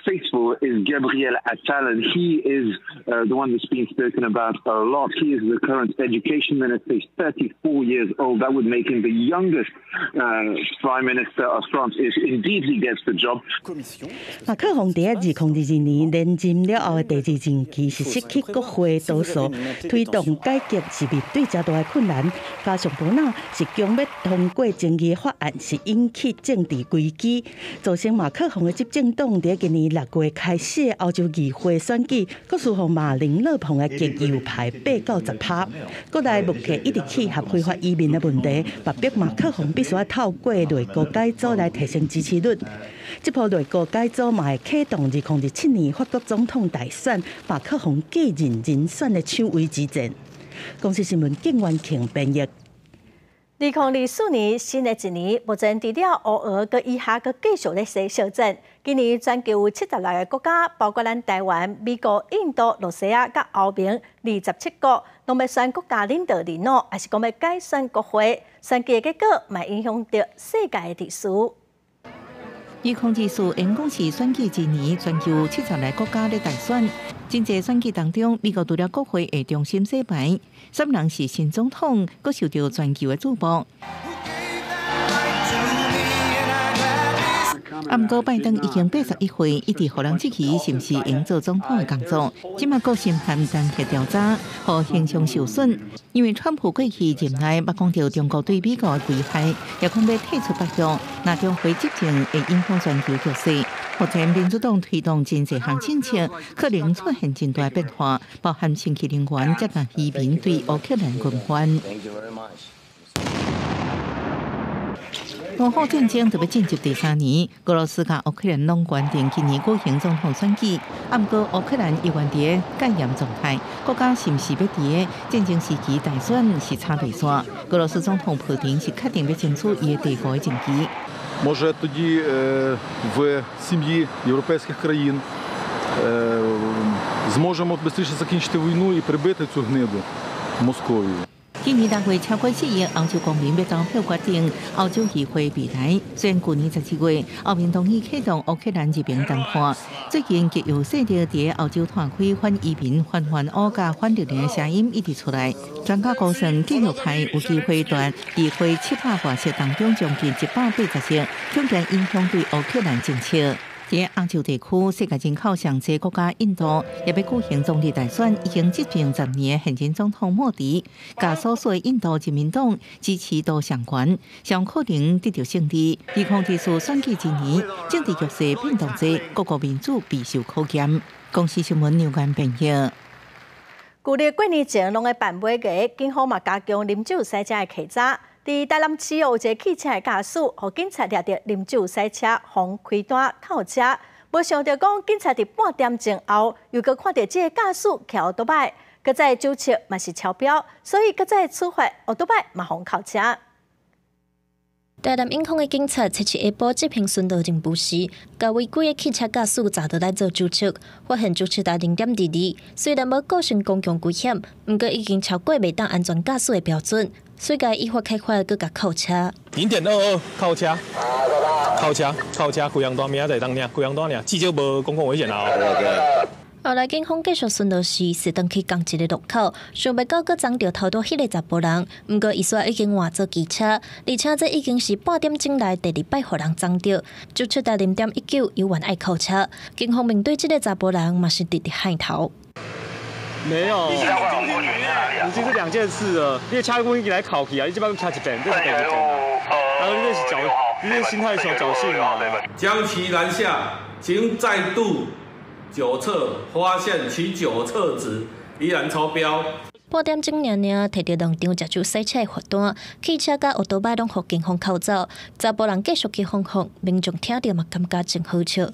faithful is Gabriel Attal, and he is the one that's been spoken about a lot. He is the current education minister. He's 34 years old. That would make him the youngest prime minister of France if indeed he gets the job. 马克宏在2022年连任了后的第2任期是失去国会多数，推动改革是面对较大的困难。加上博纳是强要通过争议的法案，是引起政治危机，造成马克宏的执政党在今年6月开始欧洲议会选举，各属乎马林勒庞的极右派8到10%。国内目前一直起合非法移民的问题，迫迫马克宏必须要透过内阁改组来提升支持率。这波内阁改组嘛会启动2027年法国总统大选，马克宏继任人选的抢位之战。公司新闻景元庆编译。2024年新的一年，目前除了乌俄佮以下佮继续咧生小战。今年全球有76个国家，包括咱台湾、美国、印度、罗西亚佮欧盟27国，拢要选国家领导人哦，还是讲要改选国会？选举的结果嘛影响到世界的秩序。以控制数因讲是选举一年，全球70个国家咧大选。真济选举当中，美国除了国会的中心洗牌，三人是新总统，阁受到全球的注目。不过拜登已经81岁，一直互人质疑是毋是用做总统的工作。即马国审判单去调查，互形象受损。因为川普过去任内捌讲到中国对美国的危害，也讲要退出北约，那中回执政会影响全球局势。目前民主党推动真济项政策，可能出现真大变化，包含新气能源、接纳移民对乌克兰军援。东欧战争就要进入第3年，俄罗斯甲乌克兰拢决定今年举行总统选举。不过乌克兰依然伫戒严状态，国家是毋是要伫战争时期大选是插队线。俄罗斯总统普京是确定要争取伊的第5个任期。Може тоді в сім'ї європейських країн зможемо швидше закінчити війну і прибити цю гниду Московію. 今年6月超过4亿欧洲公民要投票决定欧洲议会未来。虽然去年17月，欧盟同意启动乌克兰入盟谈判，最近极有势力伫欧洲拓开反移民、反乌甲反六年的声音一直出来。专家估算，继续派有机会在议会700席当中，将近180席，将将影响对乌克兰政策。在亚洲地区，世界人口上济国家印度也要举行总理大选，已经执政10年的现任总统莫迪，甲所属的印度人民党支持度上悬，上可能得到胜利。2024选举一年，政治局势变动多，各国民主备受考验。公司新闻牛眼编译。旧历过年前拢会办买个，警方嘛加强啉酒赛车的稽查。伫台南市有一个汽车的驾驶，互警察抓着啉酒赛车，妨开单扣车。无想到讲，警察伫半点钟后，又搁看到这个驾驶骑奥多拜，搁再酒测嘛是超标，所以搁再处罚奥多拜嘛妨扣车。台南永康的警察测试下晡执行巡逻任务时，甲违规的汽车驾驶查到来做注册，发现注册达0.22，虽然无构成公共危险，不过已经超过未当安全驾驶的标准，所以依法开罚，佮甲扣车。0.22扣车，规样单名在当领，规样单领，至少无公共危险啊。后来警方继续巡逻时，是登去同一个路口，想袂到佮撞到头拄迄个查甫人，不过伊煞已经换做机车，而且这已经是半点钟内第2摆互人撞到，就出达0.19，有愿爱扣车。警方面对这个查甫人嘛是直直喊头。没有，已经是2件事了。你掐过一来考起啊，你这边掐一遍，这是第2件啊。然后你这心态小侥幸啊。将其拦下，请再度酒测，发现其酒测值依然超标。半点钟尔，摕到2张食酒洗车的罚单，汽车甲奥多巴拢互警方扣走。查甫人继续去放风，民众听到嘛感觉真好笑。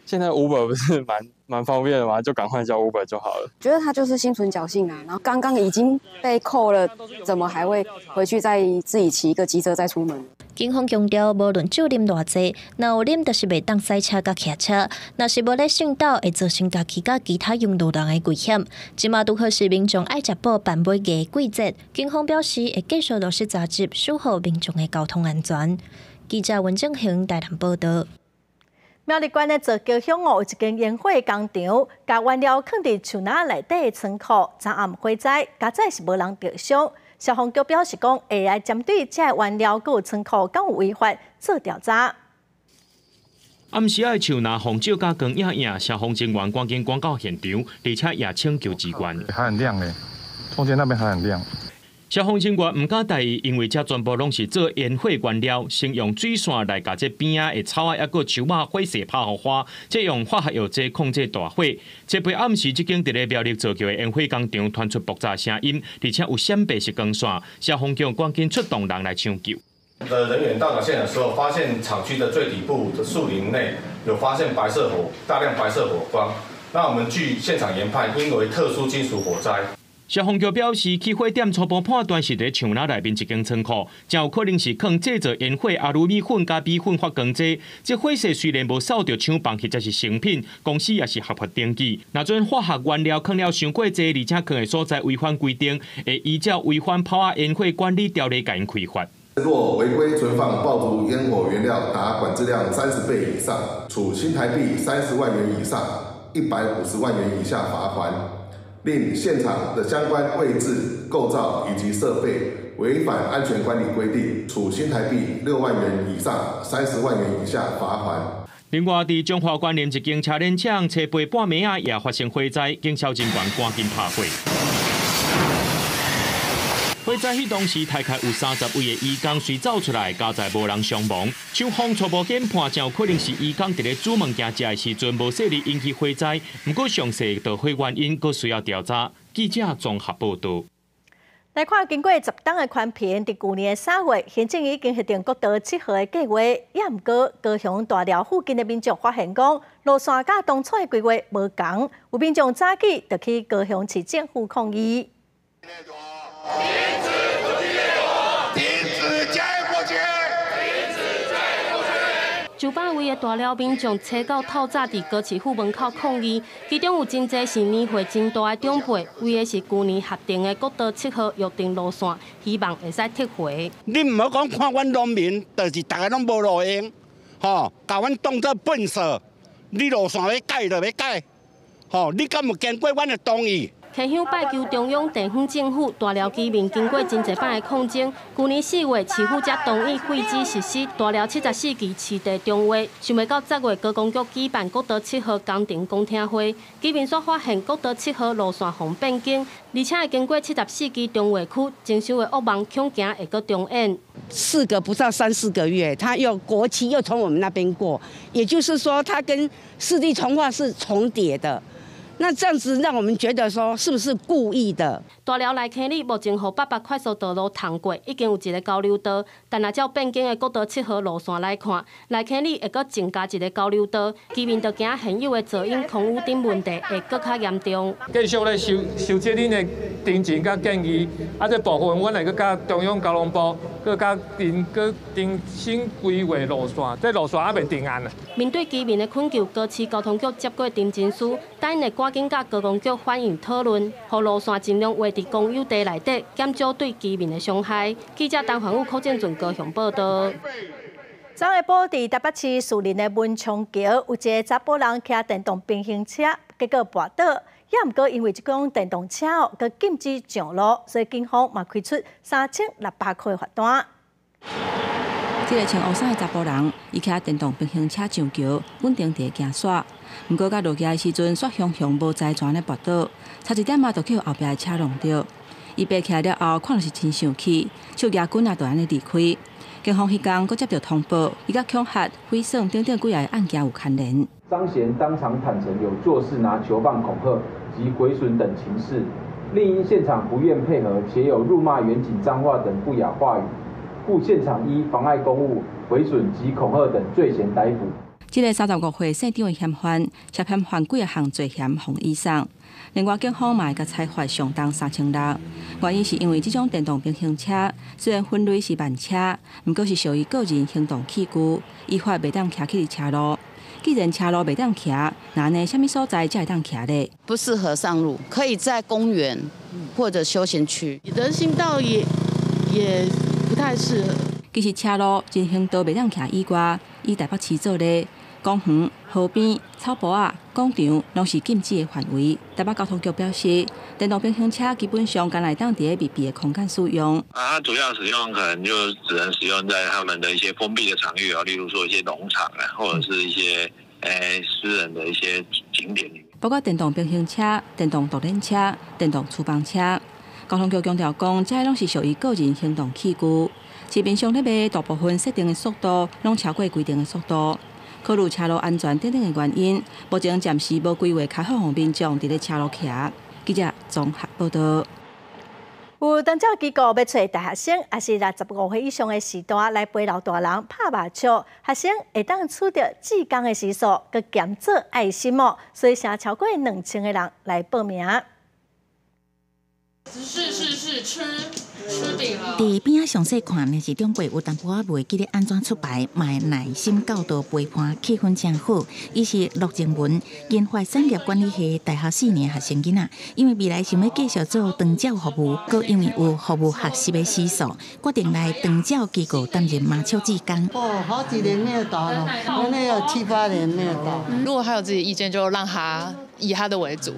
现在 Uber 不是蛮方便的吗？就赶快叫 Uber 就好了。觉得他就是心存侥幸啊，然后刚刚已经被扣了，怎么还会回去再自己骑一个机车再出门？警方强调，无论酒啉偌济，若有啉，就是袂当驶车甲骑车。若是无咧醒倒，会造成家己甲其他用路人的危险。即马拄好是民众爱食饱办买嘅季节，警方表示会继续落实查缉，守护民众的交通安全。记者文正雄台南报道。苗栗县的石桥乡有一间烟火工厂，把原料放伫树林内底的仓库，昨暗火灾，加载是无人受伤。消防局表示讲，会来针对这原料佮仓库敢有违法做调查。暗时的树林红照甲光影影，消防人员赶紧赶到现场，而且也请求支援。还很亮嘞，中间那边还很亮。消防人员唔敢大意，因为这全部拢是做烟火原料，先用水线来甲这边仔的草啊，抑个树仔火势拍互花，再用化学药剂控制大火。这杯暗时，即间伫咧苗栗造桥的烟火工厂传出爆炸声音，而且有闪白是光线，消防局赶紧出动人来抢救。人员到达现场的时候，发现厂区的最底部的树林内有发现大量白色火光。那我们据现场研判，应为特殊金属火灾。消防局表示，起火点初步判断是伫树林内面一间仓库，真有可能是放制作烟火阿鲁米粉加米粉发光剂。这火势虽然无扫到厂房或者是成品，公司也是合法登记。若准化学原料放了伤过济，而且放的所在违反规定，会依照违反炮压烟火管理条例甲因开罚。若违规存放爆竹烟火原料达管制量30倍以上，处新台币30万元以上150万元以下罚锾。令现场的相关位置、构造以及设备违反安全管理规定，处新台币6万元以上30万元以下罚锾。另外，伫中华关联一间车联厂车杯半暝啊，也发生火灾，警消人员赶紧拍火。火灾迄当时，大概有30位的义工随走出来，加在无人伤亡。厂方初步研判，有可能是义工伫咧煮物件食的时阵无细力引起火灾。不过详细导火原因，佫需要调查。记者综合报道。来看，经过10档的宽频，伫去年3月，行政已经核定国道7号的计划，也毋过高雄大寮附近的民众发现讲，路线甲当初的规划无同，有民众早起就去高雄市政府抗议。停止土地掠夺！停止加害国权！停止加害国权！就百位的大寮民众车到透早伫高市府门口抗议，其中有真侪是年岁真大的长辈，为的是去年核定的国道7号约定路线，希望会使撤回。你唔好讲看阮农民，就是大家拢无路用，吼，甲阮当作粪扫。你路线要改就要改，吼，你敢有经过阮的同意？溪乡拜求中央地方政府大寮居民经过真侪摆的抗争，去年4月市府才同意废止实施大寮74期市地中划，想袂到10月高公局举办国道7号工程公听会，居民所发现国道7号路线方变更，而且会经过74期中划区，征收的恶梦恐惊会阁重演。4个不到3-4个月，他又国旗又从我们那边过，也就是说，它跟市地重划是重叠的。那这样子让我们觉得说，是不是故意的？大寮内坑里目前和800快速道路通过，已经有一个交流道，但若照变更的国道7号路线来看，内坑里会阁增加一个交流道，居民就惊现有的噪音、空污等问题会阁较严重。继续咧收集恁的定情甲建议，啊，这部分阮会阁甲中央交通部阁甲定新规划路线，这路线还未定案啊。面对居民的困求，高市交通局接过定情书，等会赶紧甲高公局反映讨论，让路线尽量画伫公有地内底，减少对居民的伤害。记者陈环宇、柯建俊高雄报道。昨下晡伫台北市树林的文昌桥，有一个查甫人骑电动平行车，结果跌倒，也毋过因为这辆电动车佮禁止上路，所以警方嘛开出3600块的罚单。这个穿乌衫的查甫人，伊骑电动平行车上桥，稳定地行煞。不过，甲落桥的时阵，煞向无知全咧跋倒，差一点就去后壁的车撞着。伊爬起来了后，看是真生气，手举棍就安尼离开。警方迄天佫接到通报，伊甲恐吓、毁损等等几个案件有牵连。张贤当场坦承有做事拿球棒恐吓及毁损等情事，另因现场不愿配合，且有辱骂远景脏话等不雅话语，故现场依妨碍公务、毁损及恐吓等罪嫌逮捕。这个35岁姓张的嫌犯，涉嫌犯几个项罪嫌防以上。另外，警方嘛会甲裁罚上当3600，原因是因为这种电动平行车虽然分类是慢车，不过是属于个人行动器具，依法袂当骑去车路。既然车路袂当骑，那呢，什么所在才会当骑呢？不适合上路，可以在公园或者休闲区。人行道也不太适合。其实车路、人行道袂当骑以外，以台北市做例。公园、河边、草坡啊、广场拢是禁止的范围。台北交通局表示，电动平行车基本上敢来当伫密闭的空间使用。它主要使用可能就只能使用在他们的一些封闭的场域啊，例如说一些农场啊，或者是一些私人的一些景点里面。包括电动平行车、电动独轮车、电动厨房车。交通局强调讲，这些拢是属于个人行动器具，市面上咧卖大部分设定的速度拢超过规定的速度。考虑车路安全等等的原因，目前暂时无规划开放让民众伫咧车路骑。记者综合报道。有证照机构要找大学生，也是65岁以上的时代来陪老大人拍麻将，学生会当取得志工的时数，佮减做爱心哦，所以成超过2000个人来报名。吃饼了。伫边仔详细看，呢是长辈有淡薄仔袂记得安怎出牌，卖耐心教导陪伴，气氛真好。伊是陆静文，研发产业管理系大学4年学生囡仔，因为未来想要继续做长照服务，佮因为有服务学习的时数，决定来长照机构担任麻雀志工。好几年没有打了，可能有7、8年没有打。如果他有自己意见，就让他以他的为主。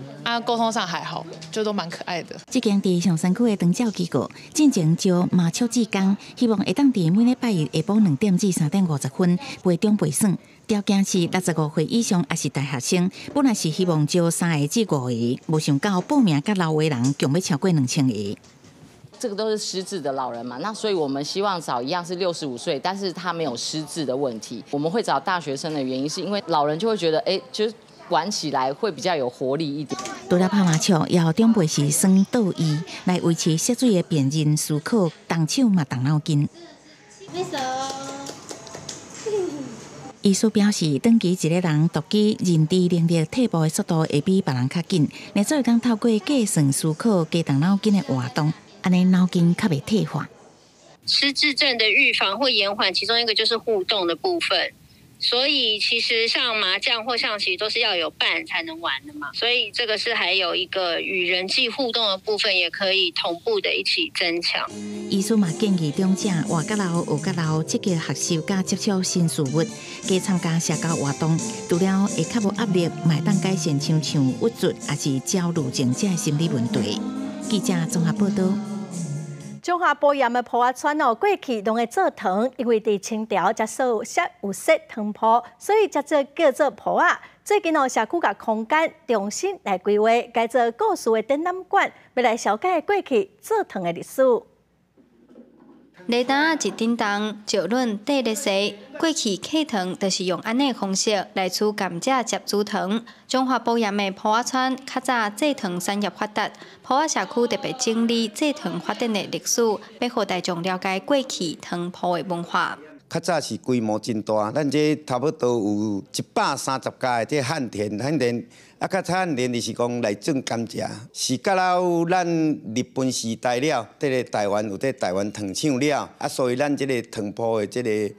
沟通上还好，就都蛮可爱的。这间伫上山区的长照机构，进前招麻雀志工，希望会当伫每礼拜日下晡2点至3点50分陪长辈耍。条件是65岁以上，也是大学生。本来是希望招3个至5个，无想到报名甲老的人共要超过2000个。这个都是失智的老人嘛，那所以我们希望找一样是65岁，但是他没有失智的问题。我们会找大学生的原因，是因为老人就会觉得，就是玩起来会比较有活力一点。除了拍麻雀，要长辈是耍倒椅来维持涉水的辨认思考，动手嘛动脑筋。医师表示，长期一个人读记认知能力退步的速度会比别人较紧，你做会当透过计算思考、加动脑筋的活动，安尼脑筋较袂退化。失智症的预防或延缓，其中一个就是互动的部分。所以其实像麻将或象棋都是要有伴才能玩的嘛，所以这个是还有一个与人际互动的部分，也可以同步的一起增强。医师嘛建议长者活较老、学较老，积极学习加接触新事物，加参加社交活动，除了会较无压力，嘛当改善像郁卒也是焦虑症这的心理问题。记者综合报道。中华保盐的泡仔川过去拢会做糖，因为伫清朝才有设糖铺，所以才叫做泡仔。最近社区甲空间重新来规划，改做故事的展览馆，要来了解过去做糖的历史。雷达一叮当，石轮底咧洗。过去客糖就是用安尼方式来取甘蔗接煮糖。中华保盐的埔仔村较早制糖产业发达，埔仔社区特别整理制糖发展的历史，要互大众了解过去糖埔的文化。较早是规模真大，咱这差不多有130家的这旱田，啊，较产田就是讲来种甘蔗，是到了咱日本时代了，这个台湾有这台湾糖厂了，啊，所以咱这个糖埔的这个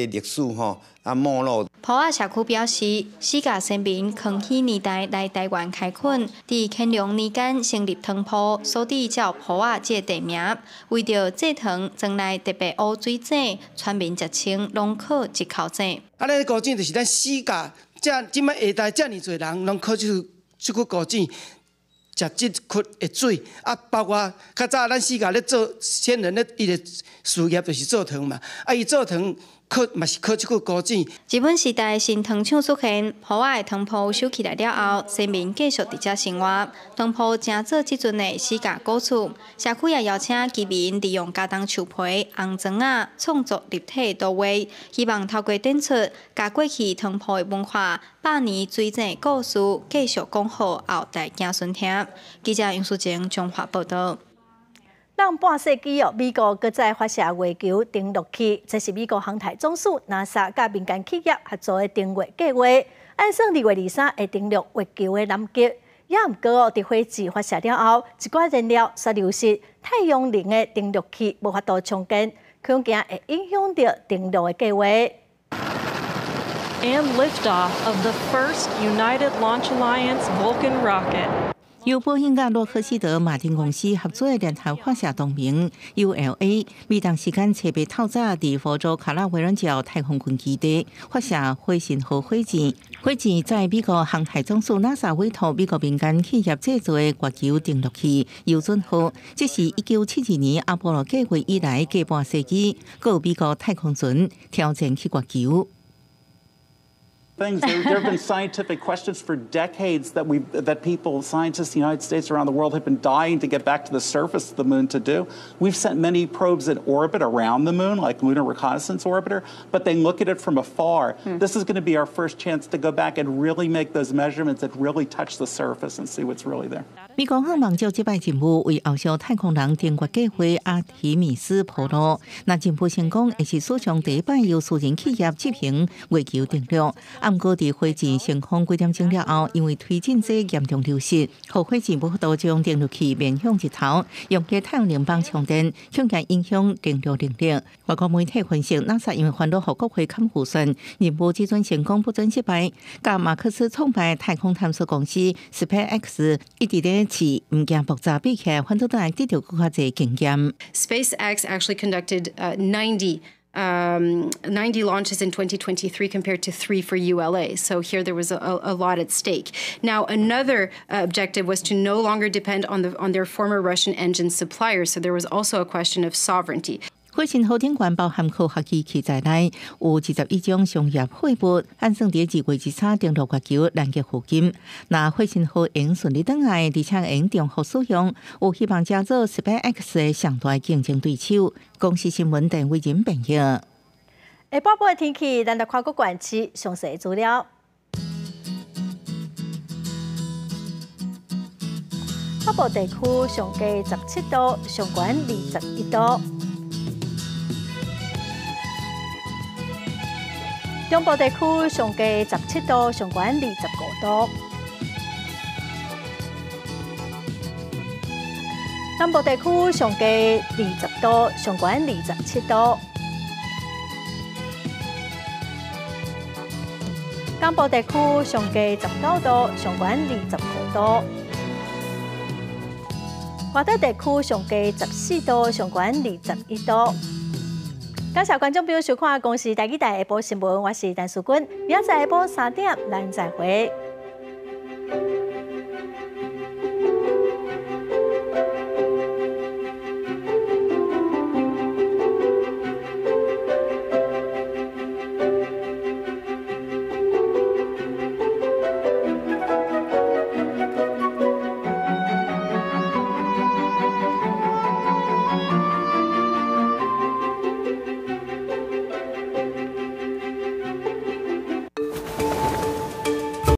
历史吼啊没落。埔仔社区表示，四甲先民康熙年代来台湾开垦，伫乾隆年间成立糖埔，所以叫埔仔这地名。为着制糖，庄内特别乌水井，村民俗称拢靠一口井。啊，咱古井就是咱四甲。即摆下代遮尔侪人拢靠即区古井食即区的水，啊，包括较早咱四甲咧做先人咧伊的事业就是做糖嘛，啊，伊做糖嘛是靠即区古井。日本时代新糖厂出现，埔仔的糖埔收起来了后，先民继续伫遮生活。糖埔正做即阵的四甲古厝，社区也邀请居民利用家当树皮、红砖啊，创作立体图画，希望透过展出，甲过去糖埔的文化、百年水井的故事继续讲好后代子孙听。记者杨淑静中华报道。让半世纪美国搁再发射月球登陆器，这是美国航太总署 NASA 甲民间企业合作的登月计划。按算2月23会登陆月球的南极，也毋过伫火箭发射了后，一寡燃料煞流失，太阳能的登陆器无法度重建，恐惊会影响到登陆的计划。And liftoff of the first United Launch Alliance Vulcan rocket. 由波音甲洛克希德马丁公司合作的联合发射同名 ULA， 美东时间7月透早伫佛州卡拉维伦角太空军基地发射火星号火箭。火箭在美国航太总署 NASA 委托美国民间企业制作的月球登陆器游准号，这是1972年阿波罗计划以来过半世纪，由美国太空船挑战去月球。Things. There have been scientific questions for decades that people, scientists in the United States around the world, have been dying to get back to the surface of the moon to do. We've sent many probes in orbit around the moon, like Lunar Reconnaissance Orbiter, but they look at it from afar. This is going to be our first chance to go back and really make those measurements and really touch the surface and see what's really there. 美国航望就这摆任务为后续太空人登月计划阿提米斯铺路。那政府成功，也是史上第一摆由私人企业执行月球登陆。不过，伫火箭升空几点钟了后，因为推进剂严重流失，后火箭无法度将登陆器面向日头，用给太阳能板充电，恐惊影响登陆能力。外国媒体分析 ，NASA 因为烦恼和国会砍预算，任务即阵成功不准失败。甲马克思创办太空探索公司 SpaceX 一直咧试，唔惊复杂比起来，反倒来得到更加侪经验。SpaceX actually conducted 90 launches in 2023 compared to 3 for ULA. So here there was a lot at stake. Now, another objective was to no longer depend on their former Russian engine suppliers. So there was also a question of sovereignty. 火星号顶管包含科学机器在内，有21种商业货物，按算伫2月23登陆月球南极附近。那火星号会顺利登来，而且会重复使用，有希望加做 SpaceX 的上大竞争对手。公司新闻电为人朋友。下晡晡的天气，咱来看各县市详细资料。北部地区上低17度，上悬21度。中部地区上低17度，上悬25度；南部地区上低20度，上悬27度；江部地区上低19度，上悬25度；华东地区上低14度，上悬21度。感谢观众朋友收看《公视台语台下晡新闻》，我是陈淑君，明仔载下晡3点，咱再会。